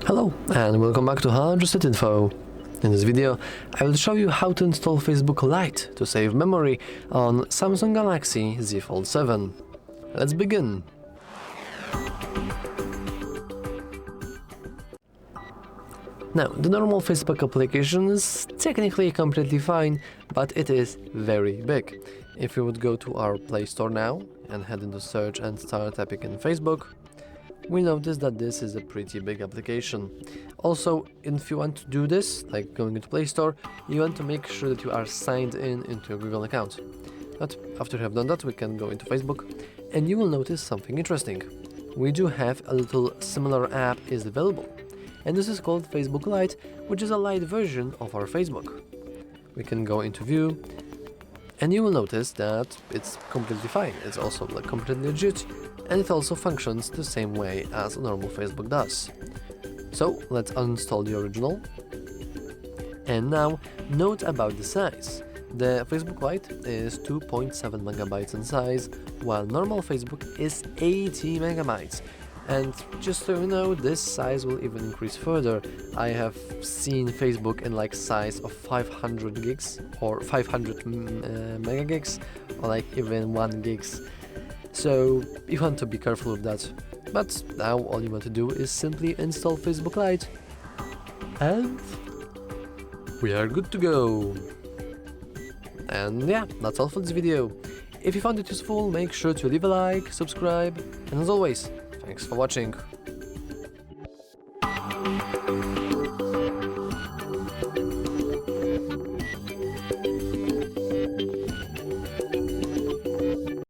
Hello and welcome back to HardReset.Info. In this video, I will show you how to install Facebook Lite to save memory on Samsung Galaxy Z Fold 7. Let's begin. Now, the normal Facebook application is technically completely fine, but it is very big. If we would go to our Play Store now and head into search and start typing in Facebook, we notice that this is a pretty big application. Also, if you want to do this, like going into Play Store, you want to make sure that you are signed in into your Google account. But after you have done that, we can go into Facebook and you will notice something interesting. We do have a little similar app is available, and this is called Facebook Lite, which is a light version of our Facebook. We can go into view and you will notice that it's completely fine. It's also completely legit, and it also functions the same way as a normal Facebook does. So let's uninstall the original. And now, note about the size. The Facebook Lite is 2.7 megabytes in size, while normal Facebook is 80 megabytes. And just so you know, this size will even increase further. I have seen Facebook in size of 500 gigs or 500 mega gigs, or even 1 gigs. So you want to be careful with that. But now all you want to do is simply install Facebook Lite, and we are good to go. And yeah, that's all for this video. If you found it useful, make sure to leave a like, subscribe, and as always, thanks for watching.